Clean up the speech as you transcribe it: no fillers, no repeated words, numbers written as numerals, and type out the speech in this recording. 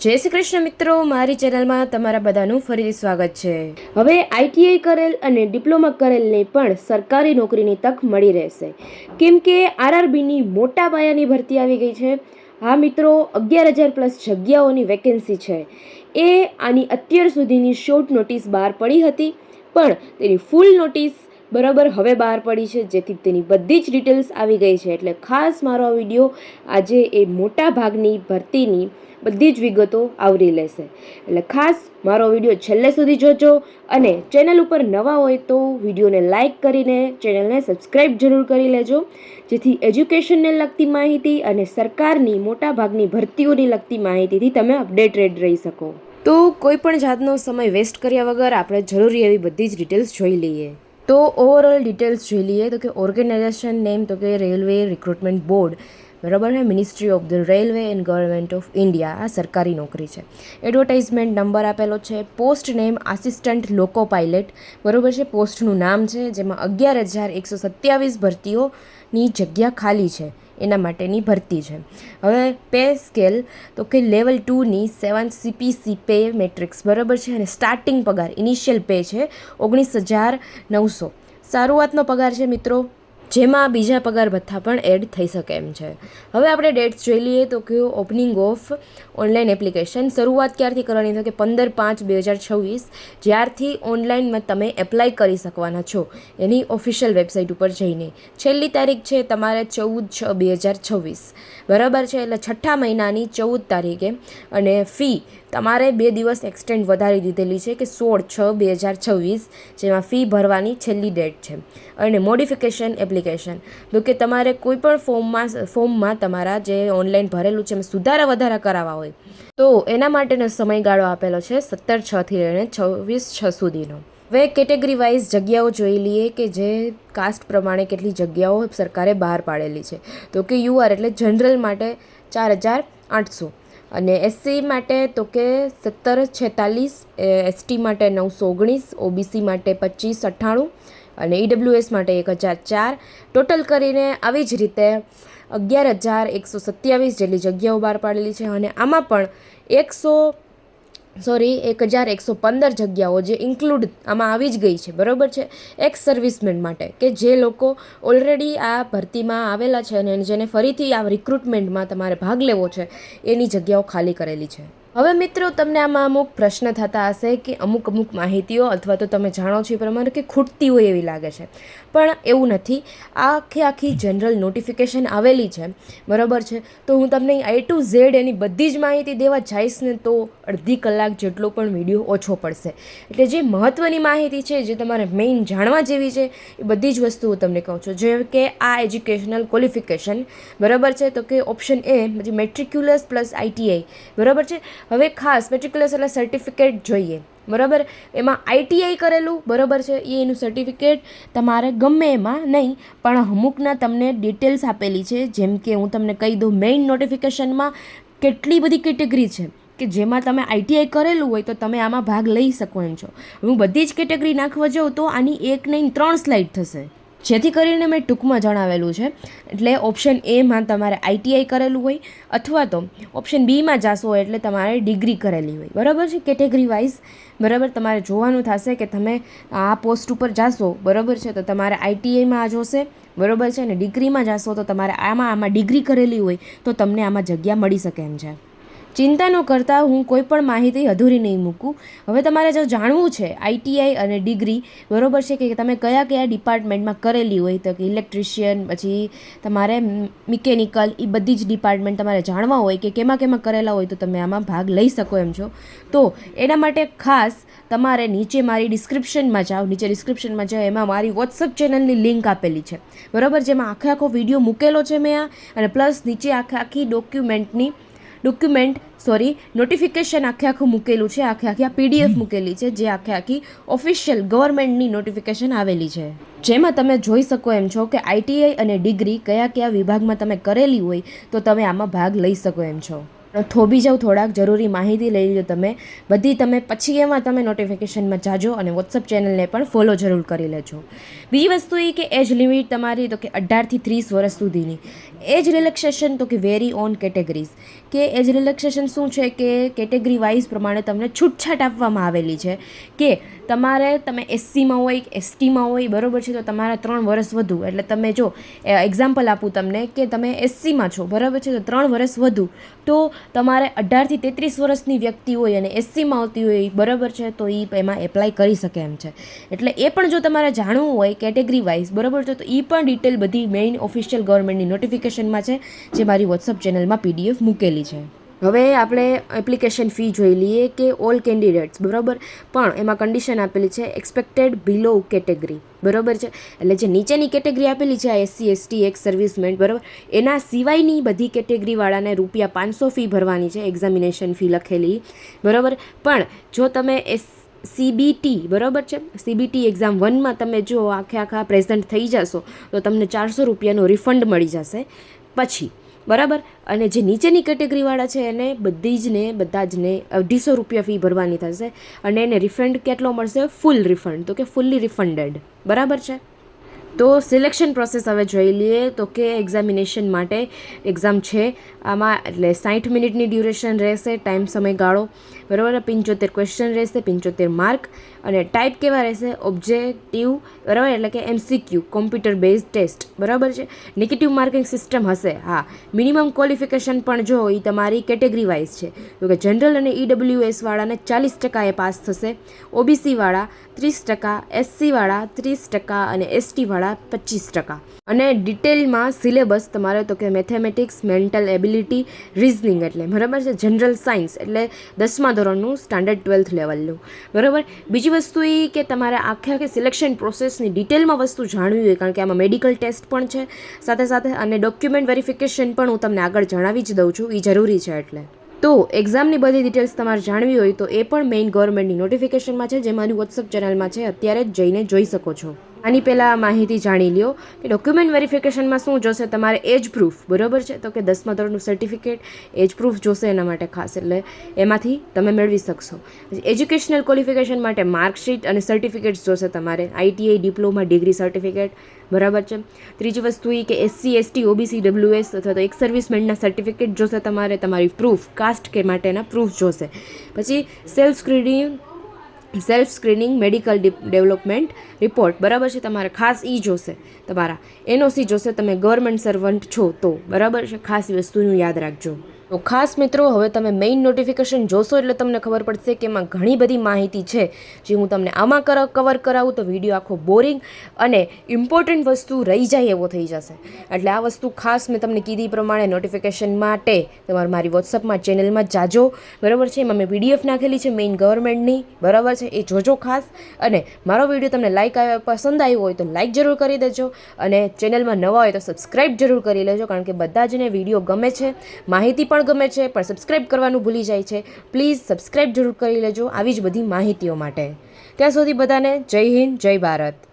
જય શ્રી કૃષ્ણ મિત્રો, મારી ચેનલમાં તમારા બધાનું ફરીથી સ્વાગત છે। હવે આઈટીઆઈ કરેલ અને ડિપ્લોમા કરેલને પણ સરકારી નોકરીની તક મળી રહેશે, કેમ કે આરઆરબીની મોટા પાયાની ભરતી આવી ગઈ છે। હા મિત્રો, 11,000+ જગ્યાઓની વેકેન્સી છે। એ આની અત્યાર સુધીની શોર્ટ નોટિસ બહાર પડી હતી, પણ તેની ફૂલ નોટિસ બરાબર હવે બહાર પડી છે, જેથી તેની બધી જ ડિટેલ્સ આવી ગઈ છે। એટલે ખાસ મારો આ વિડીયો આજે એ મોટા ભાગની ભરતીની બધી જ વિગતો આવરી લેશે। એટલે ખાસ મારો વિડીયો છેલ્લે સુધી જોજો, અને ચેનલ ઉપર નવા હોય તો વિડીયોને લાઇક કરીને ચેનલને સબસ્ક્રાઈબ જરૂર કરી લેજો, જેથી એજ્યુકેશનને લગતી માહિતી અને સરકારની મોટા ભાગની ભરતીઓની લગતી માહિતીથી તમે અપડેટેડ રહી શકો। તો કોઈ પણ જાતનો સમય વેસ્ટ કર્યા વગર આપણે જરૂરી એવી બધી જ ડિટેલ્સ જોઈ લઈએ। તો ઓવરઓલ ડિટેલ્સ જોઈ લઈએ તો કે ઓર્ગેનાઇઝેશન નેમ તો કે રેલવે રિક્રુટમેન્ટ બોર્ડ, બરાબર છે, ministry of the railway and government of India, આ સરકારી નોકરી છે। એડવર્ટાઇઝમેન્ટ નંબર આપેલો છે, પોસ્ટ નેમ આસિસ્ટન્ટ લોકો પાયલટ, બરાબર છે, પોસ્ટનું નામ છે, જેમાં 11,127 ભરતીઓની જગ્યા ખાલી છે, એના માટેની ભરતી છે। હવે પે સ્કેલ તો કે લેવલ 2ની 7 CPC પે મેટ્રિક્સ, બરાબર છે, અને સ્ટાર્ટિંગ પગાર ઇનિશિયલ પે છે 19,900, શરૂઆતનો પગાર છે મિત્રો, જેમાં બીજા પગાર ભથ્થા પણ એડ થઈ શકે એમ છે। હવે આપણે ડેટ્સ જોઈ લઈએ તો કે ઓપનિંગ ઓફ ઓનલાઈન એપ્લિકેશન શરૂઆત ક્યારથી કરવાની તો કે 15/5/2026, જ્યારથી ઓનલાઈનમાં તમે એપ્લાય કરી શકવાના છો એની ઓફિશિયલ વેબસાઇટ ઉપર જઈને। છેલ્લી તારીખ છે તમારે 14/6/2026, બરાબર છે, એટલે છઠ્ઠા મહિનાની 14 તારીખે, અને ફી તમારે 2 દિવસ એક્સટેન્ડ વધારી દીધેલી છે કે 16/6/2026, જેમાં ફી ભરવાની છેલ્લી ડેટ છે। અને મોડિફિકેશન એપ્લિકેશન તો કે તમારે કોઈ પણ ફોર્મમાં તમારા જે ઓનલાઈન ભરેલું છે એમાં સુધારા વધારા કરાવવા હોય તો એના માટેનો સમયગાળો આપેલો છે 17/6 લઈને 26/6 સુધીનો। હવે કેટેગરી વાઇઝ જગ્યાઓ જોઈ લઈએ કે જે કાસ્ટ પ્રમાણે કેટલી જગ્યાઓ સરકારે બહાર પાડેલી છે। તો કે યુઆર એટલે જનરલ માટે 4,800, અને એસસી માટે તો કે 1746, એસટી માટે 919, ઓબીસી માટે 2598, અને ઈડબ્લ્યુએસ માટે 1,004, ટોટલ કરીને આવી જ રીતે 11,127 જેટલી જગ્યાઓ બહાર પાડેલી છે। અને આમાં પણ 1,115 જગ્યાઓ જે ઇન્ક્લુડ આમાં આવી જ ગઈ છે, બરાબર છે, એક્સ સર્વિસમેન માટે, કે જે લોકો ઓલરેડી આ ભરતીમાં આવેલા છે અને જેને ફરીથી આ રિક્રુટમેન્ટમાં તમારે ભાગ લેવો છે એની જગ્યાઓ ખાલી કરેલી છે। હવે મિત્રો, તમને આમાં અમુક પ્રશ્ન થતા હશે કે અમુક માહિતીઓ અથવા તો તમે જાણો છો એ પ્રમાણે કે ખૂટતી હોય એવી લાગે છે, પણ એવું નથી। આખી જનરલ નોટિફિકેશન આવેલી છે, બરાબર છે, તો હું તમને A to Z એની બધી જ માહિતી દેવા જઈશ ને તો અડધી કલાક જેટલો પણ વિડીયો ઓછો પડશે। એટલે જે મહત્ત્વની માહિતી છે, જે તમારે મેઇન જાણવા જેવી છે, એ બધી જ વસ્તુઓ તમને કહું છું, જેમ કે આ એજ્યુકેશનલ ક્વોલિફિકેશન, બરાબર છે, તો કે ઓપ્શન એ મેટ્રિક્યુલસ પ્લસ આઈટીઆઈ, બરાબર છે। હવે ખાસ મેટ્રિક્યુલસ એટલે સર્ટિફિકેટ જોઈએ, બરાબર, એમાં આઈટીઆઈ કરેલું, બરાબર છે, એનું સર્ટિફિકેટ તમારે ગમે એમાં નહીં, પણ અમુકના તમને ડિટેલ્સ આપેલી છે, જેમ કે હું તમને કહી દઉં, મેઇન નોટિફિકેશનમાં કેટલી બધી કેટેગરી છે કે જેમાં તમે આઈટીઆઈ કરેલું હોય તો તમે આમાં ભાગ લઈ શકો એમ છો। હું બધી જ કેટેગરી નાખવા જાઉં તો આની 1 નહીં 3 સ્લાઇડ થશે, જેથી કરીને મેં ટૂંકમાં જણાવેલું છે। એટલે ઓપ્શન એમાં તમારે આઈટીઆઈ કરેલું હોય, અથવા તો ઓપ્શન બીમાં જાશો એટલે તમારે ડિગ્રી કરેલી હોય, બરાબર છે, કેટેગરી વાઇઝ, બરાબર, તમારે જોવાનું થશે કે તમે આ પોસ્ટ ઉપર જાશો, બરાબર છે, તો તમારે આઈટીઆઈમાં જોશે, બરાબર છે, અને ડિગ્રીમાં જાશો તો તમારે આમાં ડિગ્રી કરેલી હોય તો તમને આમાં જગ્યા મળી શકે એમ છે। ચિંતા ન કરતા, હું કોઈ પણ માહિતી અધૂરી નહીં મૂકું। હવે તમારે જો જાણવું છે આઈટીઆઈ અને ડિગ્રી, બરાબર છે, કે તમે કયા ડિપાર્ટમેન્ટમાં કરેલી હોય, તો કે ઇલેક્ટ્રિશિયન, પછી તમારે મિકેનિકલ, એ બધી જ ડિપાર્ટમેન્ટ તમારે જાણવા હોય કે કેમાં કરેલા હોય તો તમે આમાં ભાગ લઈ શકો એમ છો। તો એના માટે ખાસ તમારે નીચે મારી ડિસ્ક્રિપ્શનમાં જાઓ, એમાં મારી વોટ્સઅપ ચેનલની લિંક આપેલી છે, બરાબર, જેમાં આખો વિડીયો મૂકેલો છે મેં અને પ્લસ નીચે આખી નોટિફિકેશન આખું મૂકેલું છે, આખી પીડીએફ મૂકેલી છે, જે આખી ઓફિશિયલ ગવર્મેન્ટની નોટિફિકેશન આવેલી છે, જેમાં તમે જોઈ શકો એમ છો કે આઈટીઆઈ અને ડિગ્રી કયા વિભાગમાં તમે કરેલી હોય તો તમે આમાં ભાગ લઈ શકો એમ છો। થોભી જાઓ, થોડાક જરૂરી માહિતી લઈ લો તમે બધી, તમે પછી એમાં તમે નોટિફિકેશનમાં જાજો અને વોટ્સઅપ ચેનલને પણ ફોલો જરૂર કરી લેજો। બીજી વસ્તુ એ કે એજ લિમિટ તમારી તો કે 18 થી 30 વર્ષ સુધીની, એજ રિલેક્સેશન તો કે વેરી ઓન કેટેગરીઝ, કે એજ રિલેક્સેશન શું છે કે કેટેગરી વાઇઝ પ્રમાણે તમને છૂટછાટ આપવામાં આવેલી છે કે તમે એસસીમાં હોય એસટીમાં હોય, બરાબર છે, તો તમારા 3 વર્ષ વધુ, એટલે તમે જો એક્ઝામ્પલ આપું તમને કે તમે એસસીમાં છો, બરાબર છે, તો 3 વર્ષ વધુ, તો તમારે 18 થી 33 વર્ષની વ્યક્તિ હોય અને એસસીમાં આવતી હોય, બરાબર છે, તો એ એમાં એપ્લાય કરી શકે એમ છે. એટલે એ પણ જો તમારે જાણવું હોય કેટેગરી વાઇઝ, બરાબર છે, તો એ પણ ડિટેલ બધી મેઇન ઓફિશિયલ ગવર્મેન્ટની નોટિફિકેશનમાં છે, જે મારી વોટ્સઅપ ચેનલમાં PDF મૂકેલી છે. હવે આપણે એપ્લિકેશન ફી જોઈ લઈએ કે ઓલ કેન્ડિડેટ્સ, બરાબર, પણ એમાં કન્ડિશન આપેલી છે એક્સપેક્ટેડ બિલો કેટેગરી, બરાબર છે, એટલે જે નીચેની કેટેગરી આપેલી છે SC ST એક્સ સર્વિસમેન, બરાબર, એના સિવાયની બધી કેટેગરીવાળાને ₹500 ફી ભરવાની છે, એક્ઝામિનેશન ફી લખેલી, બરાબર. પણ જો તમે CBT, બરાબર છે, CBT એક્ઝામ 1માં તમે જો આખા પ્રેઝન્ટ થઈ જશો તો તમને ₹400 રિફંડ મળી જશે પછી, બરાબર. અને જે નીચેની કેટેગરીવાળા છે એને બધા જને ₹250 ફી ભરવાની થશે અને એને રિફંડ કેટલો મળશે? ફૂલ રિફંડ, તો કે ફૂલ્લી રિફંડેડ, બરાબર છે. તો સિલેક્શન પ્રોસેસ હવે જોઈ લઈએ તો કે એક્ઝામિનેશન માટે એક્ઝામ છે આમાં, એટલે 60 મિનિટની ડ્યુરેશન રહેશે, ટાઈમ સમયગાળો, બરાબર. 75 ક્વેશ્ચન રહેશે, 75 માર્ક, અને ટાઈપ કેવા રહેશે? ઓબ્જેક્ટિવ, બરાબર, એટલે કે MCQ, કોમ્પ્યુટર બેઝડ ટેસ્ટ, બરાબર છે. નેગેટિવ માર્કિંગ સિસ્ટમ હશે, હા. મિનિમમ ક્વોલિફિકેશન પણ જો એ તમારી કેટેગરી વાઇઝ છે, તો કે જનરલ અને EWS વાળાને 40% એ પાસ થશે, OBC વાળા 30%, SC વાળા 30% અને ST વાળા 25%. અને ડિટેલમાં સિલેબસ તમારે તો કે મેથેમેટિક્સ, મેન્ટલ એબિલિટી, રિઝનિંગ, એટલે બરાબર છે, જનરલ સાયન્સ, એટલે 10મા ધોરણનું સ્ટાન્ડર્ડ 12th લેવલનું, બરાબર. બીજી વસ્તુ એ કે તમારે આખે સિલેક્શન પ્રોસેસની ડિટેલમાં વસ્તુ જાણવી હોય, કારણ કે આમાં મેડિકલ ટેસ્ટ પણ છે સાથે, અને ડોક્યુમેન્ટ વેરિફિકેશન પણ હું તમને આગળ જણાવી જ દઉં છું, એ જરૂરી છે. એટલે તો એક્ઝામની બધી ડિટેલ્સ તમારે જાણવી હોય તો એ પણ મેઇન ગવર્મેન્ટની નોટિફિકેશનમાં છે, જે મારી વોટ્સઅપ ચેનલમાં છે, અત્યારે જ જઈને જોઈ શકો છો. આની પહેલાં માહિતી જાણી લ્યો કે ડોક્યુમેન્ટ વેરિફિકેશનમાં શું જોશે? તમારે એજ પ્રૂફ, બરાબર છે, તો કે 10મા ધોરણનું સર્ટિફિકેટ, એજ પ્રૂફ જોશે એના માટે ખાસ, એટલે એમાંથી તમે મેળવી શકશો. એજ્યુકેશનલ ક્વોલિફિકેશન માટે માર્કશીટ અને સર્ટિફિકેટ્સ જોશે તમારે, ITI ડિપ્લોમા ડિગ્રી સર્ટિફિકેટ, બરાબર છે. ત્રીજી વસ્તુ એ કે SC ST OBC WS અથવા તો એક્સ સર્વિસમેનના સર્ટિફિકેટ જોશે તમારે, તમારી પ્રૂફ, કાસ્ટ કે માટેના પ્રૂફ જોશે. પછી self screening medical development report, બરાબર છે, તમારે ખાસ જોશે, તમારા NOC જોશે, તમે ગવર્મેન્ટ સર્વન્ટ છો તો, બરાબર છે, ખાસ વસ્તુનું યાદ રાખજો. તો ખાસ મિત્રો, હવે તમે મેઇન નોટિફિકેશન જોશો એટલે તમને ખબર પડશે કે એમાં ઘણી બધી માહિતી છે, જે હું તમને આમાં કવર કરાવું તો વિડીયો આખો બોરિંગ અને ઇમ્પોર્ટન્ટ વસ્તુ રહી જાય એવો થઈ જશે. એટલે આ વસ્તુ ખાસ મેં તમને કીધી પ્રમાણે નોટિફિકેશન માટે તમારે મારી વોટ્સઅપમાં ચેનલમાં જાજો, બરાબર છે, એમાં મેં PDF નાખેલી છે મેઇન ગવર્મેન્ટની, બરાબર છે, એ જોજો ખાસ. અને મારો વિડીયો તમને પસંદ આવ્યો હોય તો લાઇક જરૂર કરી દેજો, અને ચેનલમાં નવા હોય તો સબસ્ક્રાઈબ જરૂર કરી લેજો, કારણ કે બધા જને વિડીયો ગમે છે, માહિતી પણ ગમે છે, પણ સબસ્ક્રાઈબ કરવાનું ભૂલી જાય છે. પ્લીઝ સબસ્ક્રાઈબ જરૂર કરી લેજો આવી જ બધી માહિતીઓ માટે. ત્યાં સુધી બધાને જય હિન્દ, જય ભારત.